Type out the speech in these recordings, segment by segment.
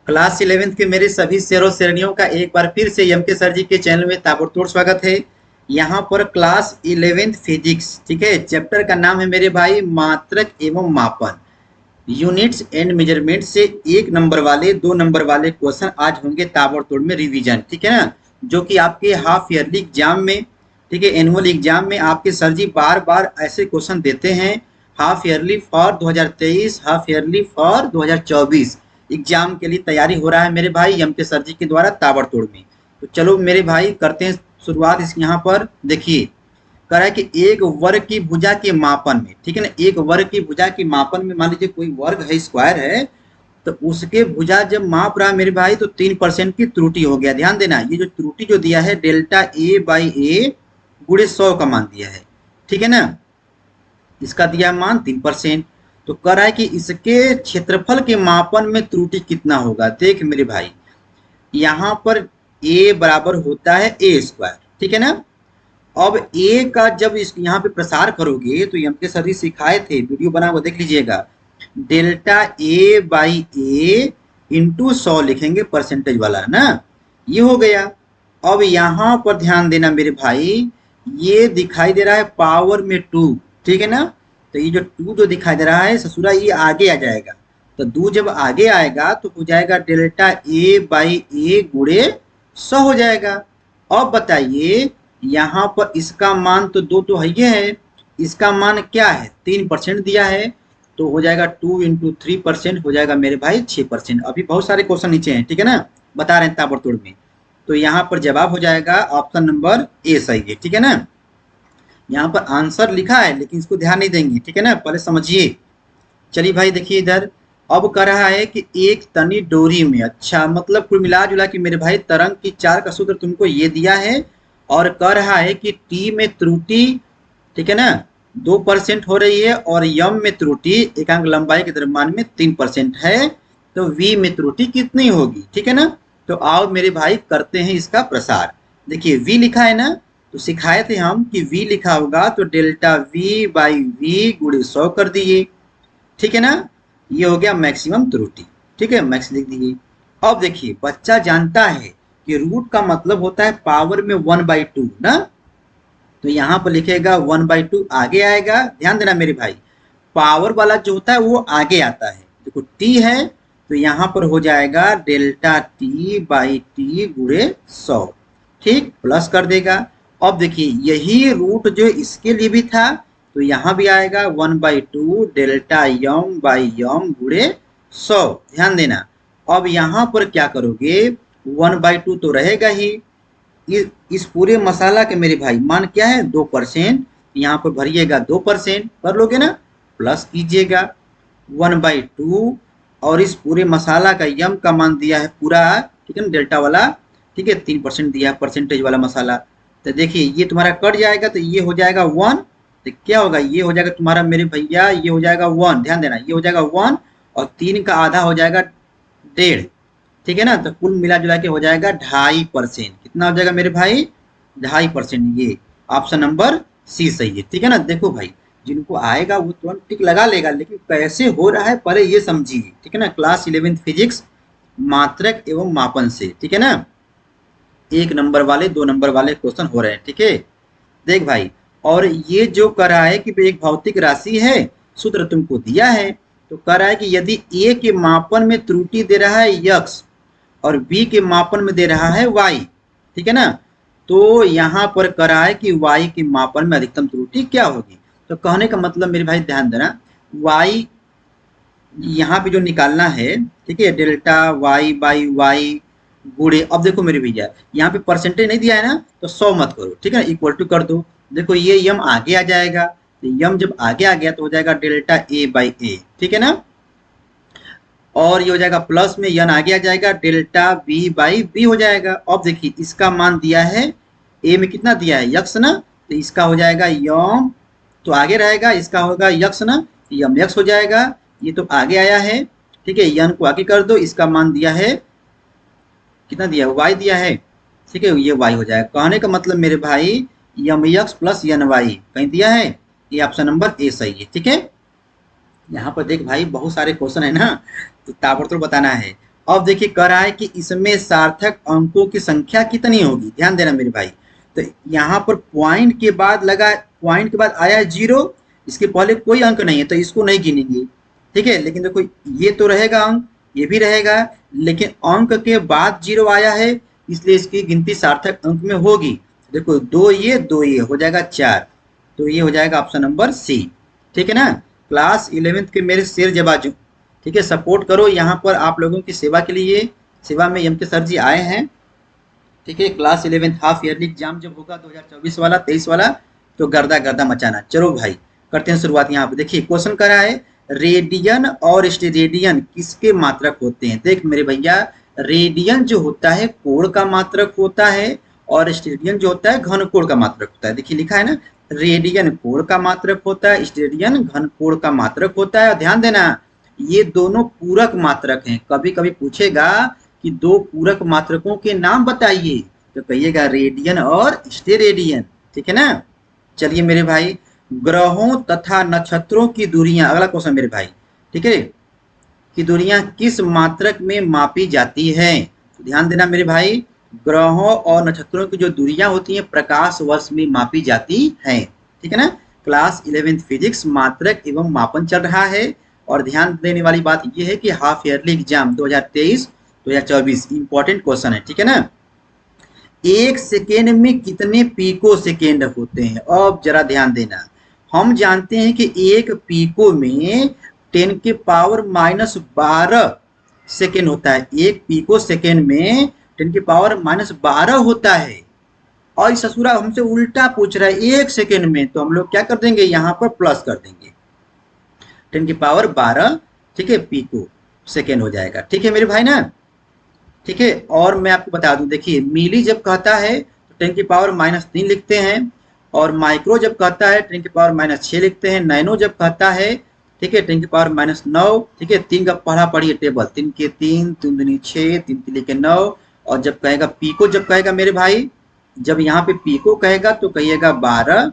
Class 11th के मेरे सभी शेरों शेरनियों का एक बार फिर से एम के सर जी के चैनल में ताबड़तोड़ स्वागत है। यहाँ पर क्लास 11th फिजिक्स, ठीक है, चैप्टर का नाम है मेरे भाई मात्रक एवं मापन, यूनिट्स एंड मेजरमेंट से 1 नंबर वाले 2 नंबर वाले क्वेश्चन आज होंगे ताबड़तोड़ में रिवीजन, ठीक है ना, जो कि आपके हाफ ईयरली एग्जाम में, ठीक है, एनुअल एग्जाम में आपके सर जी बार बार ऐसे क्वेश्चन देते हैं। Half yearly for 2023, half yearly for 2024 exam के लिए तैयारी हो रहा है मेरे भाई एम के सर जी के द्वारा ताबड़तोड़ में। तो चलो मेरे भाई करते हैं शुरुआत। इस यहाँ पर देखिए कह रहा है कि एक वर्ग की भुजा के मापन में, ठीक है ना, एक वर्ग की भुजा के मापन में मान लीजिए कोई वर्ग है, स्क्वायर है, तो उसके भुजा जब माप रहा है मेरे भाई तो 3% की त्रुटि हो गया। ध्यान देना, ये जो त्रुटि जो दिया है डेल्टा ए बाई ए गुणे 100 का मान दिया है, ठीक है ना, इसका दिया मान 3%। तो कह रहा है कि इसके क्षेत्रफल के मापन में त्रुटि कितना होगा। देख मेरे भाई, यहाँ पर a बराबर होता है ए स्क्वायर, ठीक है ना। अब a का जब इस यहाँ पे प्रसार करोगे तो एम के सर सिखाए थे, वीडियो बना हुआ देख लीजिएगा, delta A by A into 100 लिखेंगे परसेंटेज वाला ना, ये हो गया। अब यहाँ पर ध्यान देना मेरे भाई, ये दिखाई दे रहा है पावर में 2, ठीक है ना, तो ये जो 2 जो दिखाई दे रहा है ससुरा ये आगे आ जाएगा, तो 2 जब आगे आएगा तो हो जाएगा डेल्टा ए बाई ए गुणे 100 हो जाएगा। अब बताइए यहाँ पर इसका मान तो 2 तो है, ये है, इसका मान क्या है 3% दिया है, तो हो जाएगा 2 इंटू 3% हो जाएगा मेरे भाई 6%। अभी बहुत सारे क्वेश्चन नीचे हैं, ठीक है ना, बता रहे हैं ताबड़तोड़ में। तो यहाँ पर जवाब हो जाएगा ऑप्शन नंबर ए सही है, ठीक है ना। यहाँ पर आंसर लिखा है लेकिन इसको ध्यान नहीं देंगे, ठीक है ना, पहले समझिए। चलिए भाई देखिए इधर, अब कह रहा है कि एक तनी डोरी में, अच्छा मतलब कुल मिला जुला कि मेरे भाई तरंग की 4 का सूत्र तुमको ये दिया है, और कह रहा है कि टी में त्रुटि, ठीक है ना, 2% हो रही है, और यम में त्रुटि एकांक लंबाई के द्रव्यमान में 3% है, तो वी में त्रुटि कितनी होगी, ठीक है ना। तो आओ मेरे भाई करते हैं इसका प्रसार। देखिए वी लिखा है ना, तो सिखाए थे हम कि v लिखा होगा तो डेल्टा v बाई वी गुणे 100 कर दिए, ठीक है ना, ये हो गया मैक्सिमम त्रुटि, ठीक है, मैक्स लिख दिए। अब देखिए बच्चा जानता है कि रूट का मतलब होता है पावर में 1/2 ना, तो यहाँ पर लिखेगा 1/2 आगे आएगा। ध्यान देना मेरे भाई, पावर वाला जो होता है वो आगे आता है। देखो t है तो यहाँ पर हो जाएगा डेल्टा t बाई टी गुणे 100, ठीक, प्लस कर देगा। अब देखिए यही रूट जो इसके लिए भी था तो यहाँ भी आएगा 1/2 डेल्टा यम बाई यम गुणे 100। ध्यान देना, अब यहाँ पर क्या करोगे, 1/2 तो रहेगा ही, इस पूरे मसाला के मेरे भाई मान क्या है 2%, यहाँ पर भरिएगा 2%, कर लोगे ना, प्लस कीजिएगा 1/2, और इस पूरे मसाला का यम का मान दिया है पूरा, ठीक है ना, डेल्टा वाला, ठीक है, 3% दिया है परसेंटेज वाला मसाला। तो देखिए ये तुम्हारा कट जाएगा तो ये हो जाएगा 1, तो क्या होगा, ये हो जाएगा तुम्हारा मेरे भैया, ये हो जाएगा 1, ध्यान देना, ये हो जाएगा 1, और 3 का आधा हो जाएगा 1.5, ठीक है ना, तो कुल मिला जुला के हो जाएगा 2.5%। कितना हो जाएगा मेरे भाई, 2.5%। ये ऑप्शन नंबर सी सही है, ठीक है ना। देखो भाई जिनको आएगा वो तुरंत टिक लगा लेगा, लेकिन कैसे हो रहा है पहले ये समझिए, ठीक है ना। क्लास 11th फिजिक्स मात्रक एवं मापन से, ठीक है ना, 1 नंबर वाले 2 नंबर वाले क्वेश्चन हो रहे हैं, ठीक है। देख भाई, और ये जो कह रहा है कि एक भौतिक राशि है, सूत्र तुमको दिया है, तो कह रहा है कि यदि ए के मापन में त्रुटि दे रहा है x और बी के मापन में दे रहा है y, ठीक है ना, तो यहाँ पर कह रहा है कि y के मापन में अधिकतम त्रुटि क्या होगी। तो कहने का मतलब मेरे भाई ध्यान देना, y यहाँ पे जो निकालना है, ठीक है, डेल्टा y बाई वाई गुणे, अब देखो मेरे भैया यहाँ पे परसेंटेज नहीं दिया है ना, तो 100 मत करो, ठीक है ना, इक्वल टू कर दो। देखो ये यम आगे आ जाएगा, तो यम जब आगे आ गया तो हो जाएगा डेल्टा ए बाई ए, ठीक है ना, और ये हो जाएगा प्लस में यन आगे आ जाएगा डेल्टा बी बाई बी हो जाएगा। अब देखिए इसका मान दिया है ए में कितना दिया है यक्स ना, तो इसका हो जाएगा यम, तो आगे रहेगा, इसका होगा यक्स ना, यम यक्स हो जाएगा, ये तो आगे आया है, ठीक है, यन को आगे कर दो, इसका मान दिया है कितना दिया है, वाई दिया है, ठीक है, ये वाई हो जाएगा। कहने का मतलब मेरे भाई यम एक्स प्लस यन वाई कहीं दिया है, ये ऑप्शन नंबर ए सही है, ठीक है। यहाँ पर देख भाई बहुत सारे क्वेश्चन है ना, तो ताबड़तोड़ बताना है। अब देखिए कह रहा है कि इसमें सार्थक अंकों की संख्या कितनी होगी, ध्यान देना मेरे भाई। तो यहाँ पर पॉइंट के बाद लगा, पॉइंट के बाद आया है 0, इसके पहले कोई अंक नहीं है तो इसको नहीं गिनेंगे, ठीक है। लेकिन देखो ये तो रहेगा अंक, ये भी रहेगा, लेकिन अंक के बाद 0 आया है इसलिए इसकी गिनती सार्थक अंक में होगी। देखो 2 ये हो जाएगा 4, तो ये हो जाएगा ऑप्शन नंबर सी, ठीक है ना। क्लास 11th के मेरे शेर जवाजू, ठीक है, सपोर्ट करो, यहाँ पर आप लोगों की सेवा के लिए, सेवा में एमके सर जी आए हैं, ठीक है। Class 11th half yearly exam जब होगा 2024 वाला 23 वाला, तो गर्दा गर्दा मचाना। चलो भाई करते हैं शुरुआत। यहाँ पे देखिए क्वेश्चन कर रहा है रेडियन और स्टेरेडियन किसके मात्रक होते हैं। देख मेरे भैया, रेडियन जो होता है कोण का मात्रक होता है और स्टेरेडियन जो होता है घन कोण का मात्रक होता है। देखिए लिखा है ना, रेडियन कोण का मात्रक होता है, स्टेरेडियन घन कोण का मात्रक होता है। और ध्यान देना ये दोनों पूरक मात्रक हैं। कभी कभी पूछेगा कि दो पूरक मात्रकों के नाम बताइए, तो कहिएगा रेडियन और स्टेरेडियन, ठीक है ना। चलिए मेरे भाई, ग्रहों तथा नक्षत्रों की दूरियां, अगला क्वेश्चन मेरे भाई, ठीक है, की दूरियां किस मात्रक में मापी जाती है। तो ध्यान देना मेरे भाई, ग्रहों और नक्षत्रों की जो दूरियां होती हैं प्रकाश वर्ष में मापी जाती हैं, ठीक है ना। क्लास 11th फिजिक्स मात्रक एवं मापन चल रहा है। और ध्यान देने वाली बात यह है कि half yearly exam 2023-2024 important question है, ठीक है ना। एक सेकेंड में कितने पीको सेकेंड होते हैं। अब जरा ध्यान देना, हम जानते हैं कि एक पीको में 10 के पावर -12 सेकेंड होता है। एक पीको सेकेंड में 10 के पावर -12 होता है। और ससुरा हमसे उल्टा पूछ रहा है एक सेकेंड में, तो हम लोग क्या कर देंगे, यहाँ पर प्लस कर देंगे 10 की पावर 12, ठीक है, पीको सेकेंड हो जाएगा, ठीक है मेरे भाई ना, ठीक है। और मैं आपको बता दूं, देखिए मिली जब कहता है तो 10 की पावर -3 लिखते हैं, और माइक्रो जब कहता है 10 की पावर -6 लिखते हैं। नैनो जब कहता है, ठीक है, 10 की पावर -9, ठीक है। 3 का पढ़ा पढ़िए टेबल, 3 के 3, 3 दूनी 6, 3 तिली के 9। और जब कहेगा पीको, जब कहेगा मेरे भाई, जब यहाँ पे पीको कहेगा तो कहिएगा 12,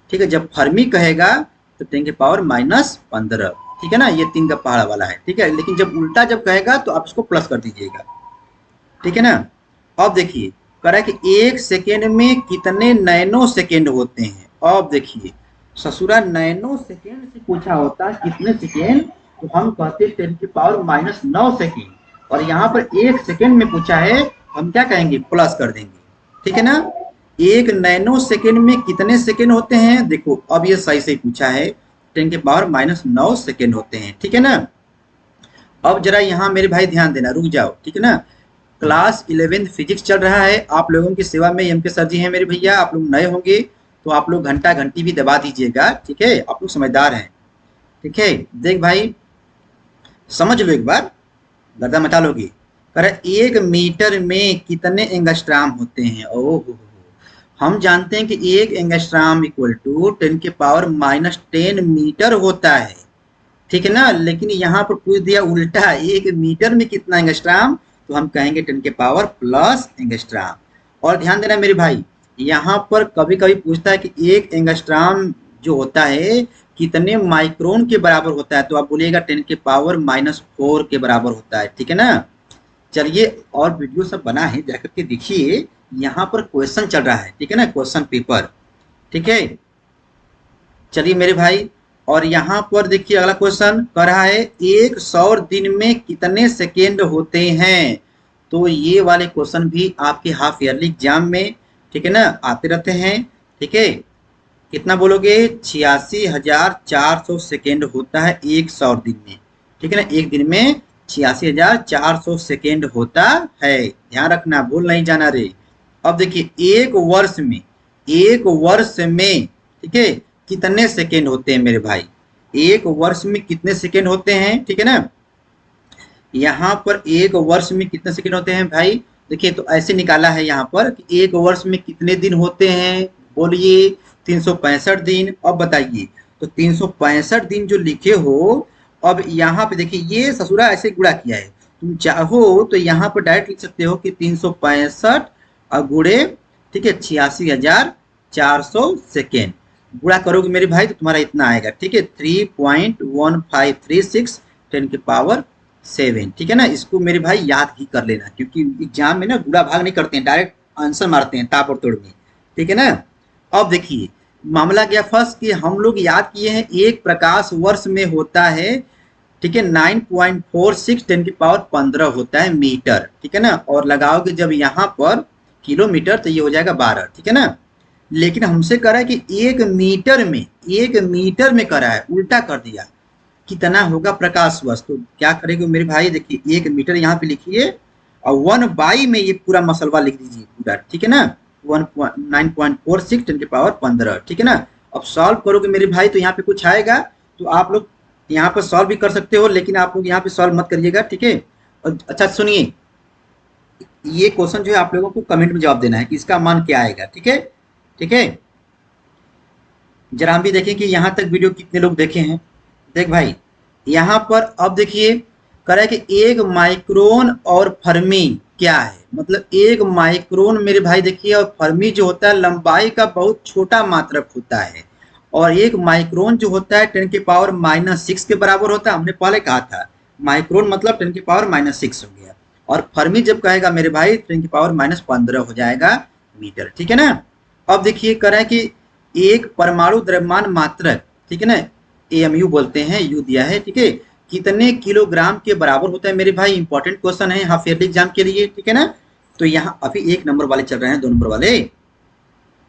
ठीक है। जब फर्मी कहेगा तो 10 की पावर -15, ठीक है ना, ये 3 का पहाड़ा वाला है, ठीक है। लेकिन जब उल्टा जब कहेगा तो आप इसको प्लस कर दीजिएगा, ठीक है ना। अब देखिए कह रहा है कि एक सेकेंड में कितने नैनो सेकेंड होते हैं। अब देखिए ससुरा नैनो सेकेंड से पूछा होता कितने सेकेंड, तो हम कहते 10 की पावर -9 सेकेंड। और यहाँ पर एक सेकेंड में पूछा है, हम क्या कहेंगे, प्लस कर देंगे, ठीक है ना। एक नैनो सेकेंड में कितने सेकेंड होते हैं, देखो अब ये सही से पूछा है, 10 के पावर -9 सेकेंड होते हैं, ठीक है ना। अब जरा यहाँ मेरे भाई ध्यान देना, रुक जाओ, ठीक है ना। क्लास 11th फिजिक्स चल रहा है, आप लोगों की सेवा में एमके सर जी हैं मेरे भैया। आप लोग नए होंगे तो आप लोग घंटा घंटी भी दबा दीजिएगा, ठीक है, आप लोग समझदार हैं, ठीक है। देख भाई समझ लो एक बार, गर्दा मचा लोगे। कह 1 मीटर में कितने एंगस्ट्राम होते हैं। ओहो, हम जानते हैं कि 1 एंगस्ट्राम इक्वल टू 10 के पावर -10 मीटर होता है, ठीक है ना। लेकिन यहाँ पर पूछ दिया उल्टा, 1 मीटर में कितना एंगस्ट्राम, तो हम कहेंगे 10 के पावर प्लस एंगस्ट्राम। और ध्यान देना मेरे भाई, यहाँ पर कभी कभी पूछता है कि 1 एंगस्ट्राम जो होता है कितने माइक्रोन के बराबर होता है, तो आप बोलिएगा 10 के पावर -4 के बराबर होता है, ठीक है ना। चलिए और वीडियो सब बना है, जाकर के देखिए, यहाँ पर क्वेश्चन चल रहा है, ठीक है ना, क्वेश्चन पेपर, ठीक है। चलिए मेरे भाई, और यहाँ पर देखिए अगला क्वेश्चन कह रहा है एक सौर दिन में कितने सेकेंड होते हैं। तो ये वाले क्वेश्चन भी आपके हाफ ईयरली एग्जाम में, ठीक है ना, आते रहते हैं, ठीक है। कितना बोलोगे, 86,400 सेकेंड होता है एक सौर दिन में, ठीक है ना। एक दिन में 86,400 सेकेंड होता है, ध्यान रखना, भूल नहीं जाना रे। अब देखिए एक वर्ष में, ठीक है, कितने सेकेंड होते हैं मेरे भाई। एक वर्ष में कितने सेकेंड होते हैं, ठीक है ना। यहाँ पर एक वर्ष में कितने सेकेंड होते हैं भाई, देखिए तो ऐसे निकाला है यहाँ पर कि एक वर्ष में कितने दिन होते हैं, बोलिए 365 दिन। अब बताइए, तो 365 दिन जो लिखे हो, अब यहाँ पे देखिए ये ससुरा ऐसे गुणा किया है, तुम चाहो तो यहाँ पर डायरेक्ट लिख सकते हो कि 365 और गुणे, ठीक है, 86,400 सेकेंड। गुणा करोगे मेरे भाई तो तुम्हारा इतना आएगा, ठीक है, 3.1536 10 के पावर 7, ठीक है ना। इसको मेरे भाई याद ही कर लेना, क्योंकि एग्जाम में ना गुणा भाग नहीं करते हैं, डायरेक्ट आंसर मारते हैं ताबड़तोड़ में, ठीक है ना। अब देखिए मामला क्या फर्स्ट कि हम लोग याद किए हैं एक प्रकाश वर्ष में होता है, ठीक है, 9.46 10 की पावर 15 होता है मीटर, ठीक है ना। और लगाओगे जब यहाँ पर किलोमीटर तो ये हो जाएगा 12, ठीक है ना। लेकिन हमसे करा है कि एक मीटर में करा है, उल्टा कर दिया। कितना होगा प्रकाश वर्ष, तो क्या करेंगे मेरे भाई, देखिए 1 मीटर यहाँ पे लिखिए और 1/, में ये पूरा मसलवा लिख दीजिए पूरा, ठीक है ना। 9.46 10 की पावर 15, ठीक है ना। अब सॉल्व करोगे मेरे भाई तो यहाँ पे कुछ आएगा, तो आप लोग यहाँ पर सॉल्व भी कर सकते हो, लेकिन आप लोग यहाँ पे सॉल्व मत करिएगा, ठीक है। और अच्छा सुनिए, ये क्वेश्चन जो है आप लोगों को कमेंट में जवाब देना है कि इसका मान क्या आएगा, ठीक है, ठीक है। जरा हम भी देखें कि यहाँ तक वीडियो कितने लोग देखे हैं। देख भाई यहाँ पर अब देखिए कह रहा है कि एक माइक्रोन और फर्मी क्या है, मतलब एक माइक्रोन मेरे भाई देखिए, और फर्मी जो होता है लंबाई का बहुत छोटा मात्रक होता है, और एक माइक्रोन जो होता है 10 की पावर -6 के बराबर होता है। हमने पहले कहा था माइक्रोन मतलब 10 की पावर -6 हो गया, और फर्मी जब कहेगा मेरे भाई 10 की पावर -15 हो जाएगा मीटर, ठीक है ना। अब देखिए कह रहा है कि एक परमाणु द्रव्यमान मात्रक, ठीक है ना, एएमयू बोलते हैं, यू दिया है, ठीक है, कितने किलोग्राम के बराबर होता है मेरे भाई। इंपॉर्टेंट क्वेश्चन है हाफ ईयरली एग्जाम के लिए, ठीक है ना। तो यहाँ अभी 1 नंबर वाले चल रहे हैं, 2 नंबर वाले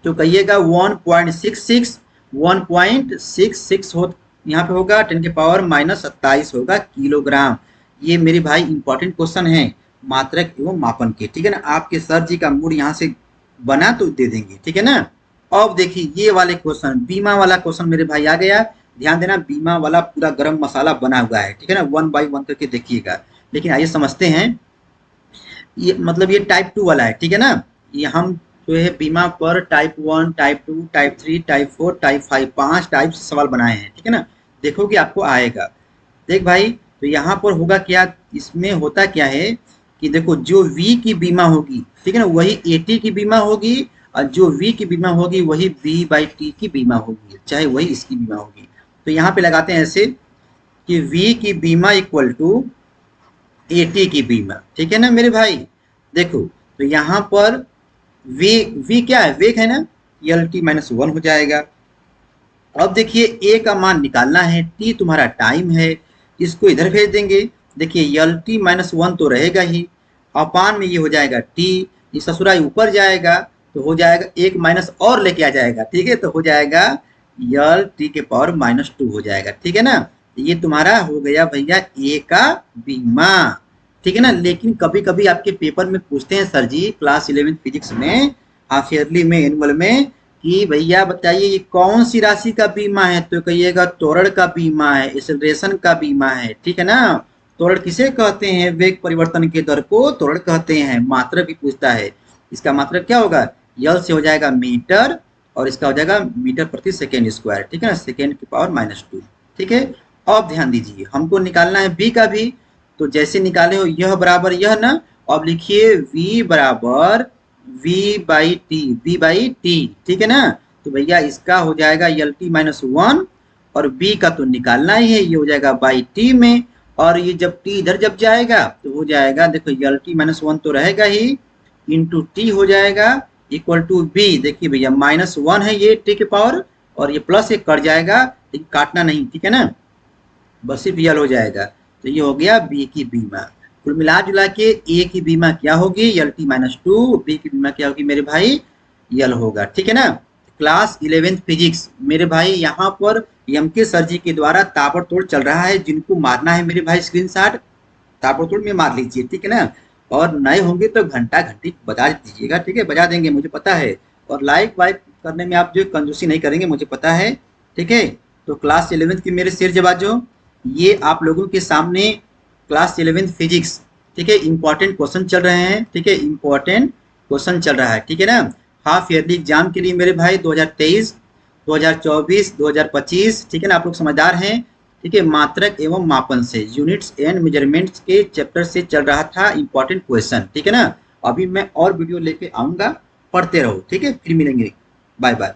तो कहिएगा 1.66 हो, यहाँ पे होगा 10 के पावर -27 होगा किलोग्राम। ये मेरे भाई इंपॉर्टेंट क्वेश्चन है मात्रक एवं मापन के, ठीक है ना। आपके सर जी का मूड यहाँ से बना तो दे देंगे, ठीक है ना। अब देखिए ये वाले क्वेश्चन, बीमा वाला क्वेश्चन मेरे भाई आ गया, ध्यान देना, बीमा वाला पूरा गरम मसाला बना हुआ है, ठीक है ना। 1 बाई 1 करके देखिएगा। लेकिन आइए समझते हैं, ये मतलब ये टाइप 2 वाला है, ठीक है ना। ये हम जो है बीमा पर type 1, type 2, type 3, type 4, type 5, 5 type से सवाल बनाए हैं, ठीक है ना। देखो कि आपको आएगा। देख भाई तो यहाँ पर होगा क्या, इसमें होता क्या है कि देखो जो V की बीमा होगी, ठीक है ना, वही AT की बीमा होगी, और जो V की बीमा होगी वही B/T की बीमा होगी, चाहे वही इसकी बीमा होगी। तो यहाँ पे लगाते हैं ऐसे कि V की बीमा इक्वल टू AT की बीमा, ठीक है ना मेरे भाई। देखो तो यहाँ पर V क्या है, वेग है ना, LT-1 हो जाएगा। अब देखिए A का मान निकालना है, T तुम्हारा टाइम है, इसको इधर भेज देंगे। देखिए LT-1 तो रहेगा ही, अपान में ये हो जाएगा T, ये ससुराई ऊपर जाएगा तो हो जाएगा एक माइनस और लेके आ जाएगा, ठीक है, तो हो जाएगा LT के पावर -2 हो जाएगा, ठीक है ना। ये तुम्हारा हो गया भैया A का बीमा, ठीक है ना। लेकिन कभी कभी आपके पेपर में पूछते हैं सर जी क्लास 11 फिजिक्स में, हाफ ईयरली में, एनुअल में, कि भैया बताइए ये कौन सी राशि का बीमा है, तो कहिएगा त्वरण का बीमा है, एक्सेलरेशन का बीमा है, ठीक है ना। त्वरण किसे कहते हैं, वेग परिवर्तन के दर को त्वरण कहते हैं। मात्रक भी पूछता है, इसका मात्रक क्या होगा, यल से हो जाएगा मीटर, और इसका हो जाएगा मीटर प्रति सेकेंड स्क्वायर, ठीक है ना, सेकेंड की पावर -2, ठीक है। अब ध्यान दीजिए हमको निकालना है बी का भी, तो जैसे निकाले हो यह बराबर यह ना, अब लिखिए V बराबर V/T, ठीक है ना। तो भैया इसका हो जाएगा LT-1, और B का तो निकालना ही है, ये हो जाएगा बाई T में, और ये जब T इधर जब जाएगा तो हो जाएगा, देखो LT-1 तो रहेगा ही, इंटू T हो जाएगा इक्वल टू B। देखिए भैया -1 है ये T के पावर, और ये प्लस एक कट जाएगा, लेकिन काटना नहीं, ठीक है ना, बस सिर्फ यल हो जाएगा। तो ये हो गया बी की बीमा। कुल मिला जुला के ए की बीमा क्या होगी, LT-2, बी की बीमा क्या होगी मेरे भाई, यल होगा, ठीक है ना। क्लास 11 फिजिक्स मेरे भाई यहाँ पर MK सर जी के द्वारा ताबड़तोड़ चल रहा है, जिनको मारना है मेरे भाई स्क्रीनशॉट ताबड़तोड़ में मार लीजिए, ठीक है ना। और नए होंगे तो घंटा घंटी बजा दीजिएगा, ठीक है, बजा देंगे मुझे पता है। और लाइक वाइक करने में आप जो कंजूसी नहीं करेंगे मुझे पता है, ठीक है। तो क्लास 11 की मेरे शेर जवाजो, ये आप लोगों के सामने क्लास 11 फिजिक्स, ठीक है, इंपॉर्टेंट क्वेश्चन चल रहे हैं, ठीक है, इंपॉर्टेंट क्वेश्चन चल रहा है, ठीक है ना। हाफ ईयरली एग्जाम के लिए मेरे भाई 2023, 2024, 2025, ठीक है ना, आप लोग समझदार हैं, ठीक है। मात्रक एवं मापन से यूनिट्स एंड मेजरमेंट्स के चैप्टर से चल रहा था इंपॉर्टेंट क्वेश्चन, ठीक है ना। अभी मैं और वीडियो लेके आऊंगा, पढ़ते रहो, ठीक है, फिर मिलेंगे, बाय बाय।